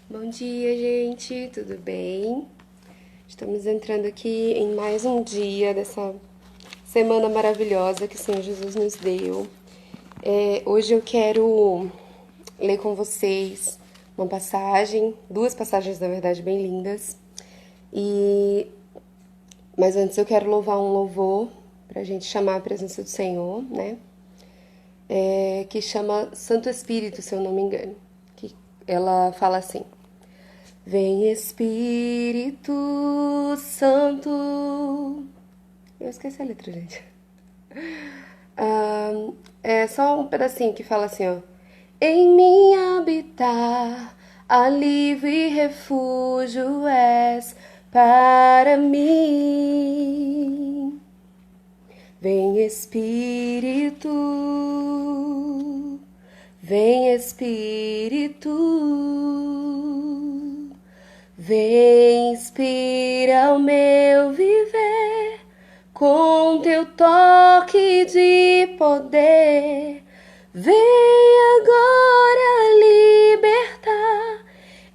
Bom dia, gente, tudo bem? Estamos entrando aqui em mais um dia dessa semana maravilhosa que o Senhor Jesus nos deu. Hoje eu quero ler com vocês uma passagem, duas passagens, na verdade, bem lindas. Mas antes eu quero louvar um louvor para a gente chamar a presença do Senhor, né? Que chama Santo Espírito, se eu não me engano. Que ela fala assim: Vem Espírito Santo. Eu esqueci a letra, gente. É só um pedacinho que fala assim, ó. Em mim habitar, alívio e refúgio és para mim. Vem Espírito, vem Espírito, vem inspira o meu viver com teu toque de poder. Vem agora libertar,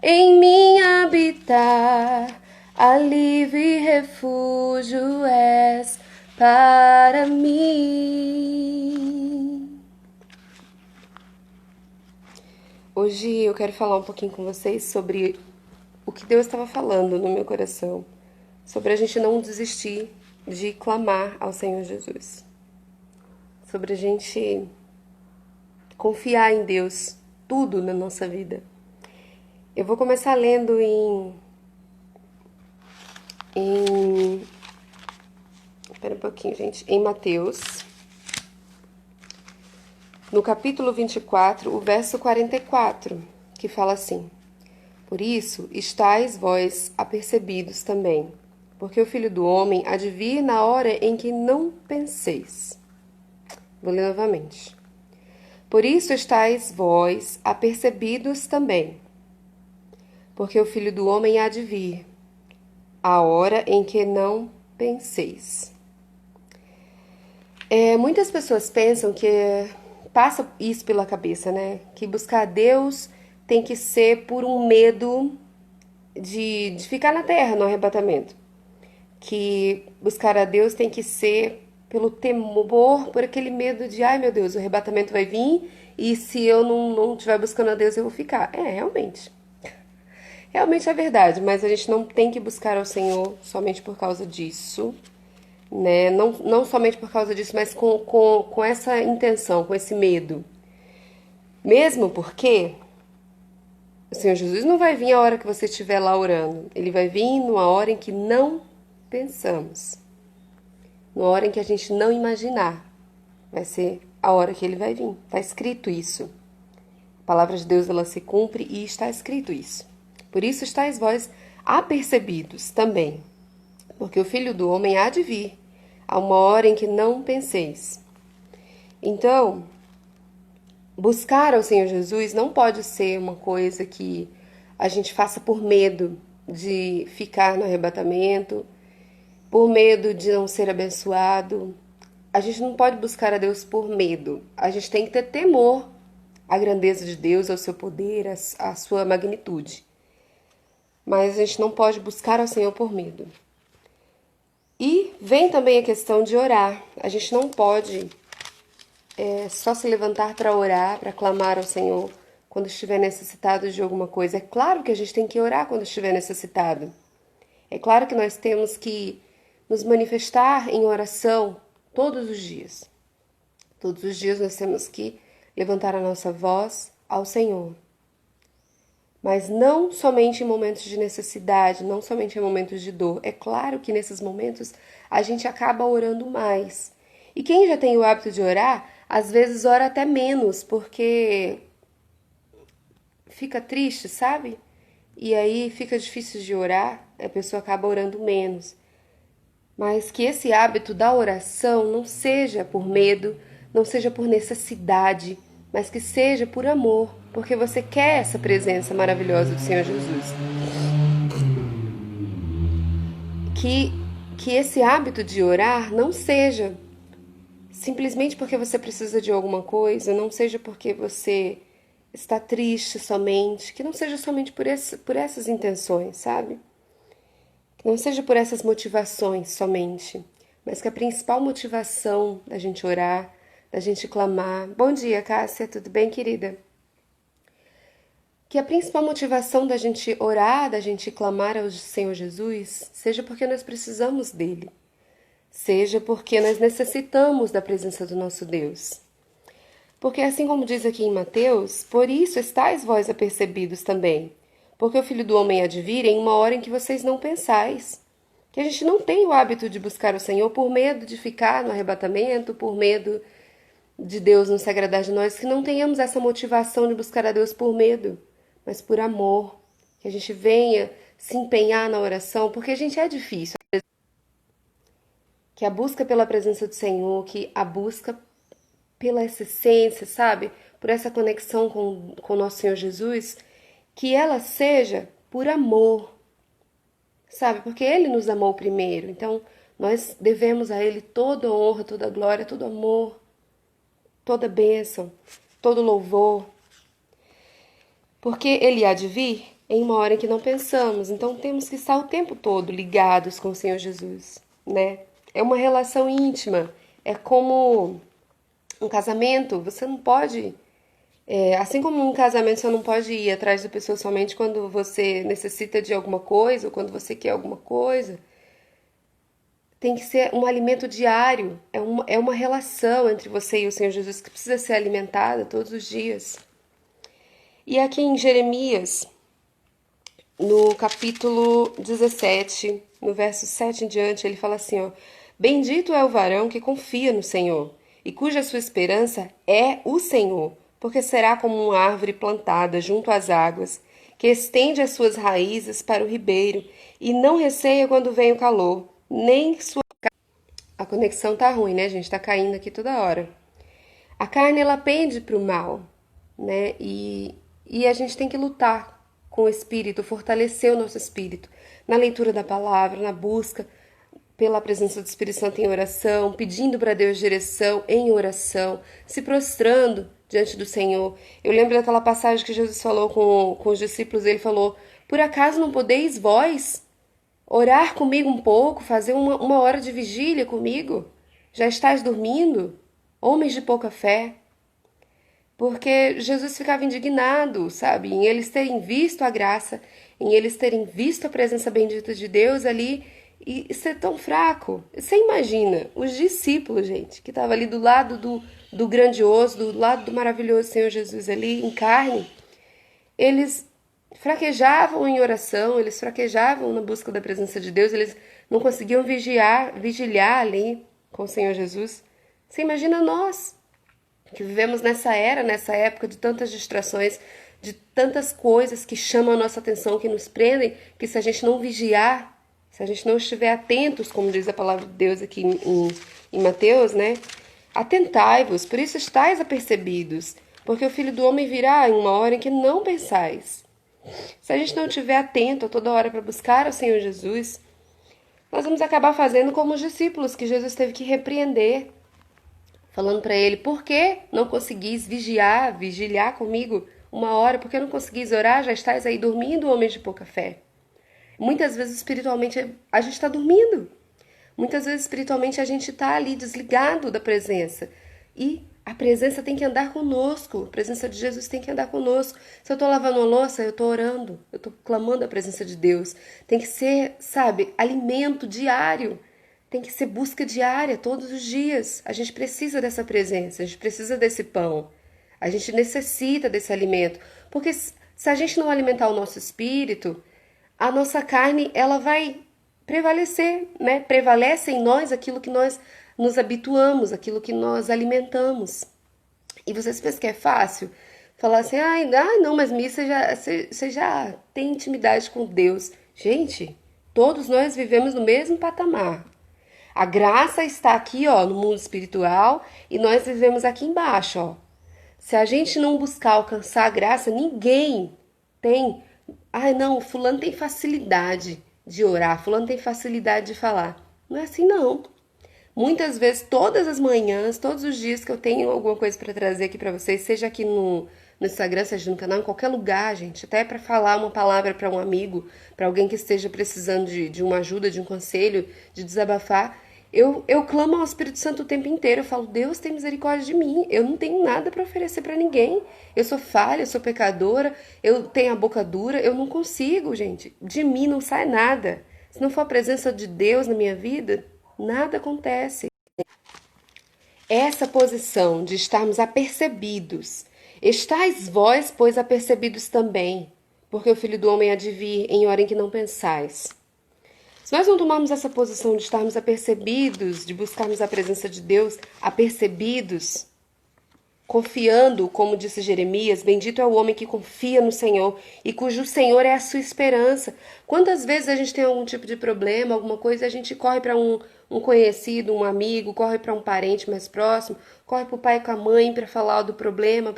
em mim habitar, alívio e refúgio és para mim. Hoje eu quero falar um pouquinho com vocês sobre o que Deus estava falando no meu coração, sobre a gente não desistir de clamar ao Senhor Jesus, sobre a gente confiar em Deus, tudo na nossa vida. Eu vou começar lendo espera um pouquinho, gente, em Mateus, no capítulo 24, o verso 44, que fala assim: Por isso, estáis vós apercebidos também, porque o Filho do Homem há de vir na hora em que não penseis. Vou ler novamente. Por isso estáis vós apercebidos também, porque o Filho do Homem há de vir, a hora em que não penseis. Muitas pessoas pensam que passa isso pela cabeça, né? Que buscar Deus tem que ser por um medo de ficar na terra no arrebatamento. Que buscar a Deus tem que ser pelo temor, por aquele medo de, ai meu Deus, o arrebatamento vai vir e se eu não estiver buscando a Deus eu vou ficar. Realmente. Realmente é verdade, mas a gente não tem que buscar ao Senhor somente por causa disso, né? Não somente por causa disso, mas com essa intenção, com esse medo. Mesmo porque o Senhor Jesus não vai vir a hora que você estiver lá orando. Ele vai vir numa hora em que não pensamos. Numa hora em que a gente não imaginar. Vai ser a hora que ele vai vir. Está escrito isso. A palavra de Deus, ela se cumpre e está escrito isso. Por isso estáis vós apercebidos também. Porque o Filho do Homem há de vir a uma hora em que não penseis. Então, buscar ao Senhor Jesus não pode ser uma coisa que a gente faça por medo de ficar no arrebatamento, por medo de não ser abençoado. A gente não pode buscar a Deus por medo. A gente tem que ter temor à grandeza de Deus, ao seu poder, à sua magnitude. Mas a gente não pode buscar ao Senhor por medo. E vem também a questão de orar. A gente não pode só se levantar para orar, para clamar ao Senhor quando estiver necessitado de alguma coisa. É claro que a gente tem que orar quando estiver necessitado. É claro que nós temos que nos manifestar em oração todos os dias. Todos os dias nós temos que levantar a nossa voz ao Senhor. Mas não somente em momentos de necessidade, não somente em momentos de dor. É claro que nesses momentos a gente acaba orando mais. E quem já tem o hábito de orar, às vezes ora até menos, porque fica triste, sabe? E aí fica difícil de orar, a pessoa acaba orando menos. Mas que esse hábito da oração não seja por medo, não seja por necessidade, mas que seja por amor, porque você quer essa presença maravilhosa do Senhor Jesus. Que esse hábito de orar não seja simplesmente porque você precisa de alguma coisa, não seja porque você está triste somente, que não seja somente por essas intenções, sabe? Que não seja por essas motivações somente, mas que a principal motivação da gente orar, da gente clamar. Bom dia, Cássia, tudo bem, querida? Que a principal motivação da gente orar, da gente clamar ao Senhor Jesus, seja porque nós precisamos dele, seja porque nós necessitamos da presença do nosso Deus. Porque assim como diz aqui em Mateus, por isso estáis vós apercebidos também, porque o Filho do Homem há de vir em uma hora em que vocês não pensais. Que a gente não tem o hábito de buscar o Senhor por medo de ficar no arrebatamento, por medo de Deus não se agradar de nós, que não tenhamos essa motivação de buscar a Deus por medo, mas por amor. Que a gente venha se empenhar na oração, porque a gente é difícil. Que a busca pela presença do Senhor, que a busca pela essa essência, sabe? Por essa conexão com o nosso Senhor Jesus, que ela seja por amor, sabe? Porque Ele nos amou primeiro, então nós devemos a Ele toda honra, toda glória, todo amor, toda bênção, todo louvor, porque Ele há de vir em uma hora em que não pensamos, então temos que estar o tempo todo ligados com o Senhor Jesus, né? É uma relação íntima, é como um casamento, você não pode. Assim como um casamento você não pode ir atrás da pessoa somente quando você necessita de alguma coisa ou quando você quer alguma coisa. Tem que ser um alimento diário. É uma relação entre você e o Senhor Jesus que precisa ser alimentada todos os dias. E aqui em Jeremias, no capítulo 17, no verso 7 em diante, ele fala assim, ó: Bendito é o varão que confia no Senhor, e cuja sua esperança é o Senhor, porque será como uma árvore plantada junto às águas, que estende as suas raízes para o ribeiro, e não receia quando vem o calor, nem sua... A conexão tá ruim, né, gente? Tá caindo aqui toda hora. A carne, ela pende para o mal, né? E a gente tem que lutar com o espírito, fortalecer o nosso espírito, na leitura da palavra, na busca pela presença do Espírito Santo em oração, pedindo para Deus direção em oração, se prostrando diante do Senhor. Eu lembro daquela passagem que Jesus falou com os discípulos, ele falou: por acaso não podeis vós orar comigo um pouco, fazer uma hora de vigília comigo? Já estáis dormindo? Homens de pouca fé. Porque Jesus ficava indignado, sabe, em eles terem visto a graça, em eles terem visto a presença bendita de Deus ali e ser tão fraco. Você imagina, os discípulos, gente, que estavam ali do lado do grandioso, do lado do maravilhoso Senhor Jesus ali em carne, eles fraquejavam em oração, eles fraquejavam na busca da presença de Deus, eles não conseguiam vigiliar ali com o Senhor Jesus. Você imagina nós, que vivemos nessa era, nessa época de tantas distrações, de tantas coisas que chamam a nossa atenção, que nos prendem, que se a gente não vigiar, se a gente não estiver atentos, como diz a palavra de Deus aqui em Mateus, né? Atentai-vos, por isso estáis apercebidos, porque o Filho do Homem virá em uma hora em que não pensais. Se a gente não estiver atento a toda hora para buscar o Senhor Jesus, nós vamos acabar fazendo como os discípulos que Jesus teve que repreender, falando para ele: por que não conseguis vigiliar comigo uma hora? Por que não conseguis orar? Já estáis aí dormindo, homens de pouca fé. Muitas vezes espiritualmente a gente está dormindo. Muitas vezes espiritualmente a gente está ali desligado da presença. E a presença tem que andar conosco. A presença de Jesus tem que andar conosco. Se eu estou lavando a louça, eu estou orando. Eu estou clamando a presença de Deus. Tem que ser, sabe, alimento diário. Tem que ser busca diária, todos os dias. A gente precisa dessa presença, a gente precisa desse pão. A gente necessita desse alimento. Porque se a gente não alimentar o nosso espírito, a nossa carne, ela vai prevalecer, né? Prevalece em nós aquilo que nós nos habituamos, aquilo que nós alimentamos. E vocês pensam que é fácil? Falar assim, não, mas você já tem intimidade com Deus. Gente, todos nós vivemos no mesmo patamar. A graça está aqui, ó, no mundo espiritual, e nós vivemos aqui embaixo, ó. Se a gente não buscar alcançar a graça, ninguém tem. Não, fulano tem facilidade de orar, fulano tem facilidade de falar. Não é assim, não. Muitas vezes, todas as manhãs, todos os dias que eu tenho alguma coisa para trazer aqui para vocês, seja aqui no no Instagram, seja no canal, em qualquer lugar, gente, até para falar uma palavra para um amigo, para alguém que esteja precisando de uma ajuda, de um conselho, de desabafar. Eu clamo ao Espírito Santo o tempo inteiro. Eu falo, Deus tem misericórdia de mim. Eu não tenho nada para oferecer para ninguém. Eu sou falha, eu sou pecadora, eu tenho a boca dura, eu não consigo, gente. De mim não sai nada. Se não for a presença de Deus na minha vida, nada acontece. Essa posição de estarmos apercebidos. Estais vós, pois, apercebidos também, porque o Filho do Homem há de vir em hora em que não pensais. Se nós não tomarmos essa posição de estarmos apercebidos, de buscarmos a presença de Deus, apercebidos, confiando, como disse Jeremias, bendito é o homem que confia no Senhor e cujo Senhor é a sua esperança. Quantas vezes a gente tem algum tipo de problema, alguma coisa, a gente corre para um conhecido, um amigo, corre para um parente mais próximo, corre para o pai e com a mãe para falar do problema,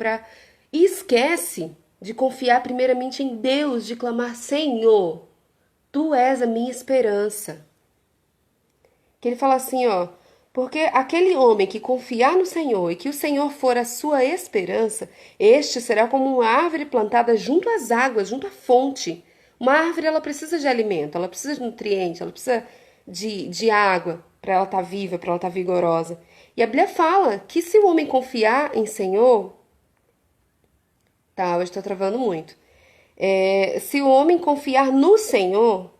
e esquece de confiar primeiramente em Deus, de clamar, Senhor, Tu és a minha esperança. Que ele fala assim, ó, porque aquele homem que confiar no Senhor e que o Senhor for a sua esperança, este será como uma árvore plantada junto às águas, junto à fonte. Uma árvore, ela precisa de alimento, ela precisa de nutrientes, ela precisa de água para ela estar viva, para ela estar vigorosa. E a Bíblia fala que se o homem confiar em Senhor, tá, hoje estou travando muito. Se o homem confiar no Senhor,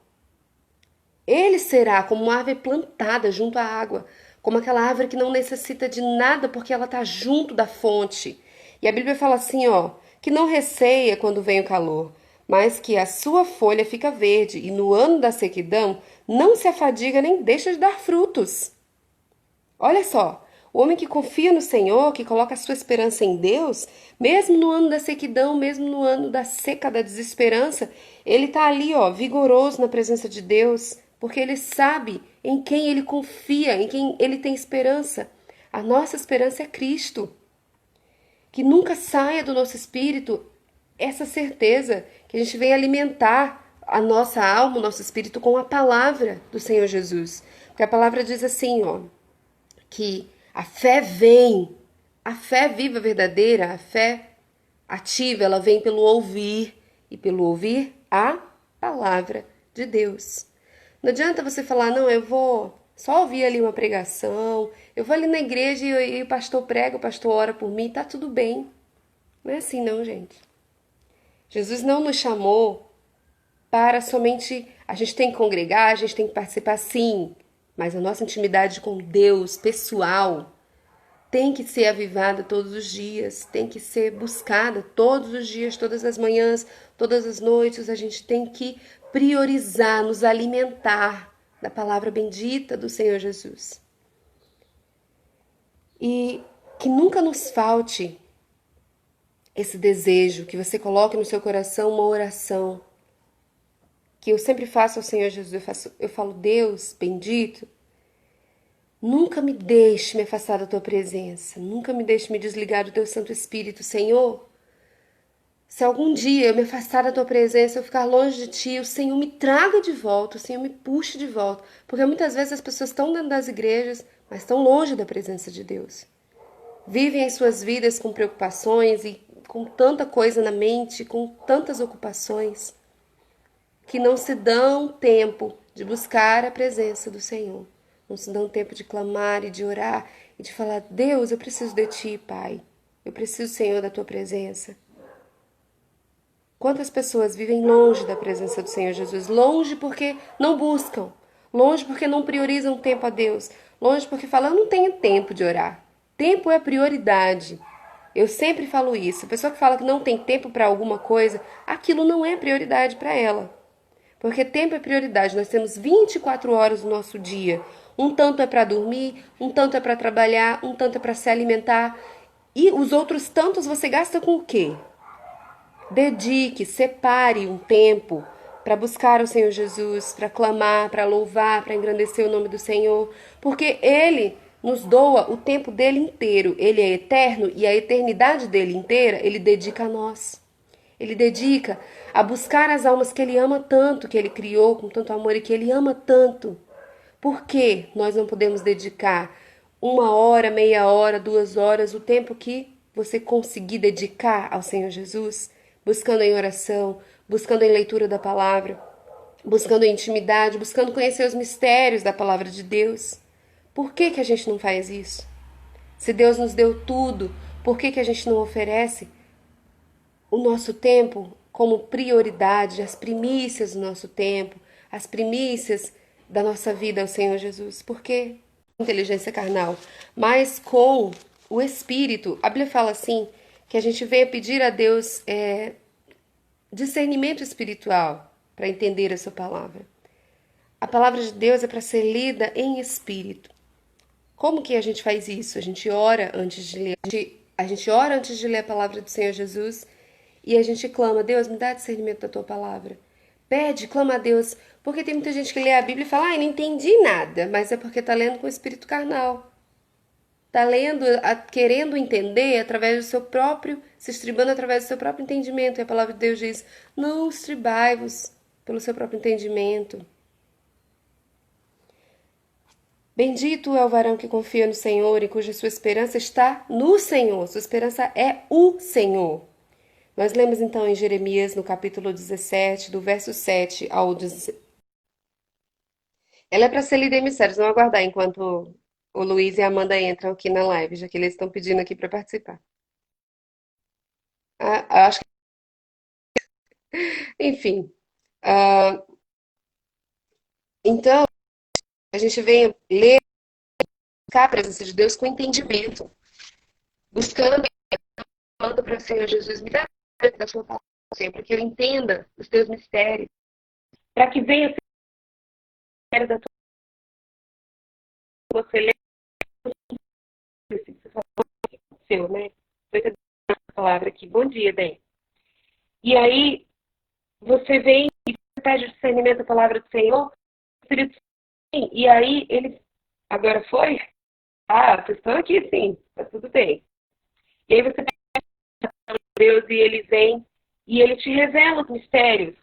ele será como uma árvore plantada junto à água, como aquela árvore que não necessita de nada porque ela está junto da fonte. E a Bíblia fala assim, ó, que não receia quando vem o calor, mas que a sua folha fica verde e no ano da sequidão não se afadiga nem deixa de dar frutos. Olha só, o homem que confia no Senhor, que coloca a sua esperança em Deus, mesmo no ano da sequidão, mesmo no ano da seca, da desesperança, ele está ali, ó, vigoroso na presença de Deus, porque ele sabe em quem ele confia, em quem ele tem esperança. A nossa esperança é Cristo. Que nunca saia do nosso espírito essa certeza que a gente vem alimentar a nossa alma, o nosso espírito com a palavra do Senhor Jesus. Porque a palavra diz assim, ó, que a fé vem, a fé viva, verdadeira, a fé ativa, ela vem pelo ouvir e pelo ouvir a palavra de Deus. Não adianta você falar, não, eu vou só ouvir ali uma pregação, eu vou ali na igreja e o pastor prega, o pastor ora por mim, tá tudo bem. Não é assim não, gente. Jesus não nos chamou para somente a gente tem que congregar, a gente tem que participar sim, mas a nossa intimidade com Deus, pessoal, tem que ser avivada todos os dias, tem que ser buscada todos os dias, todas as manhãs, todas as noites. A gente tem que priorizar, nos alimentar da palavra bendita do Senhor Jesus. E que nunca nos falte esse desejo, que você coloque no seu coração uma oração, que eu sempre faço ao Senhor Jesus, eu falo, Deus bendito, nunca me deixe me afastar da Tua presença, nunca me deixe me desligar do Teu Santo Espírito, Senhor. Se algum dia eu me afastar da Tua presença, eu ficar longe de Ti, o Senhor me traga de volta, o Senhor me puxe de volta, porque muitas vezes as pessoas estão dentro das igrejas, mas estão longe da presença de Deus. Vivem as suas vidas com preocupações e com tanta coisa na mente, com tantas ocupações, que não se dão tempo de buscar a presença do Senhor. Não se dão tempo de clamar e de orar e de falar, Deus, eu preciso de Ti, Pai. Eu preciso, Senhor, da Tua presença. Quantas pessoas vivem longe da presença do Senhor Jesus? Longe porque não buscam. Longe porque não priorizam tempo a Deus. Longe porque falam, eu não tenho tempo de orar. Tempo é prioridade. Eu sempre falo isso. A pessoa que fala que não tem tempo para alguma coisa, aquilo não é prioridade para ela. Porque tempo é prioridade. Nós temos 24 horas no nosso dia. Um tanto é para dormir, um tanto é para trabalhar, um tanto é para se alimentar. E os outros tantos você gasta com o quê? Dedique, separe um tempo para buscar o Senhor Jesus, para clamar, para louvar, para engrandecer o nome do Senhor. Porque Ele nos doa o tempo dele inteiro. Ele é eterno e a eternidade dele inteira Ele dedica a nós. Ele dedica a buscar as almas que Ele ama tanto, que Ele criou com tanto amor e que Ele ama tanto. Por que nós não podemos dedicar 1 hora, meia hora, 2 horas, o tempo que você conseguir dedicar ao Senhor Jesus, buscando em oração, buscando em leitura da palavra, buscando em intimidade, buscando conhecer os mistérios da palavra de Deus? Por que que a gente não faz isso? Se Deus nos deu tudo, por que que a gente não oferece o nosso tempo como prioridade, as primícias do nosso tempo, as primícias da nossa vida ao Senhor Jesus? Por quê? Inteligência carnal, mas com o Espírito. A Bíblia fala assim, que a gente venha pedir a Deus discernimento espiritual para entender a sua palavra. A palavra de Deus é para ser lida em espírito. Como que a gente faz isso? A gente ora antes de ler. A gente ora antes de ler a palavra do Senhor Jesus e a gente clama: Deus, me dá discernimento da tua palavra. Pede, clama a Deus. Porque tem muita gente que lê a Bíblia e fala: ai, não entendi nada. Mas é porque está lendo com o espírito carnal. Está lendo, querendo entender através do seu próprio, se estribando através do seu próprio entendimento. E a palavra de Deus diz: não estribai-vos pelo seu próprio entendimento. Bendito é o varão que confia no Senhor e cuja sua esperança está no Senhor. Sua esperança é o Senhor. Nós lemos então em Jeremias, no capítulo 17, do verso 7 ao 16. Ela é para ser lida em mistérios. Vamos aguardar enquanto o Luiz e a Amanda entram aqui na live, já que eles estão pedindo aqui para participar. Acho que, enfim. Ah, então, a gente vem ler, buscar a presença de Deus com entendimento, buscando falando para o Senhor Jesus, me dá da sua palavra, Senhor, para que eu entenda os teus mistérios, para que venha o mistério da tua você lê o seu, né? Foi a palavra aqui. Bom dia, bem. E aí, você vem e pede o discernimento da palavra do Senhor, Espírito Santo, e aí ele agora foi? Ah, vocês estão aqui sim, tá tudo bem. E aí você pede a Deus e ele vem e ele te revela os mistérios.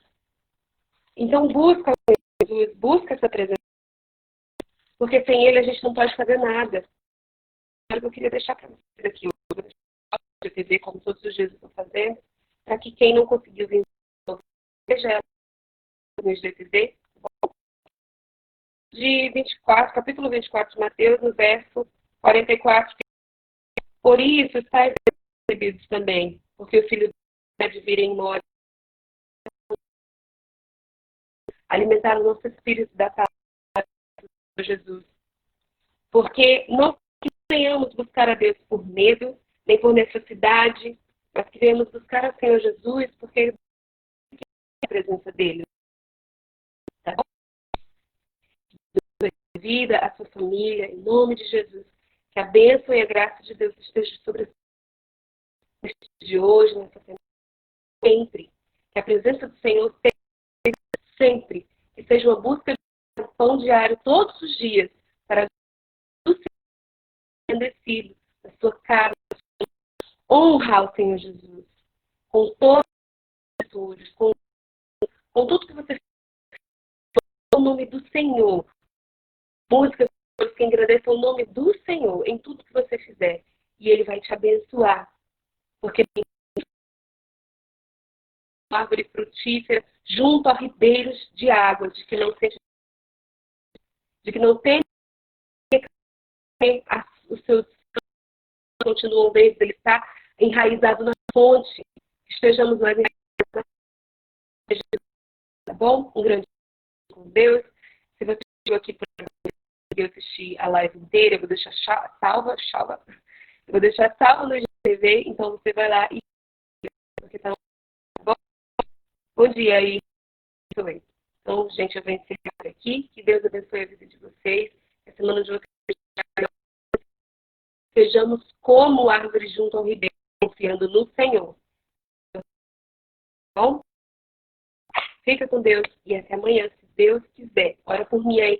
Então busca Jesus, busca essa presença. Porque sem ele a gente não pode fazer nada. Eu queria deixar para vocês aqui hoje, de TV, como todos os dias eu estou fazendo, para que quem não conseguiu vir, veja no GTV, de 24, capítulo 24 de Mateus, no verso 44. Por isso, estáis recebidos também, porque o Filho de vir em nós, alimentar o nosso espírito da palavra de Jesus. Porque não que venhamos buscar a Deus por medo, nem por necessidade, mas que venhamos buscar ao Senhor Jesus, porque é a presença dele. Tá bom? A vida, a sua família, em nome de Jesus. Que a bênção e a graça de Deus esteja sobre os de hoje, nessa semana, sempre. Que a presença do Senhor seja sempre. Que seja uma busca de pão diário todos os dias, para o Senhor engrandecido na sua casa. Honra ao Senhor Jesus. Com todas as atitudes, com tudo que você faz, o nome do Senhor. Música que engrandeça o nome do Senhor em tudo que você fizer. E Ele vai te abençoar. Porque tem uma árvore frutífera junto a ribeiros de água, de que não tenha os seus continuam desde ele estar enraizado na fonte. Estejamos mais enraizados na fonte, tá bom? Um grande beijo com Deus. Se você chegou aqui para assistir a live inteira, eu vou deixar salva. Eu vou deixar salva no IGTV, então você vai lá e porque tá bom? Bom dia aí. Então, gente, eu venho encerrar aqui. Que Deus abençoe a vida de vocês. A semana de vocês sejamos como árvore junto ao ribeiro, confiando no Senhor. Tá bom? Fica com Deus e até amanhã, se Deus quiser. Ora por mim aí.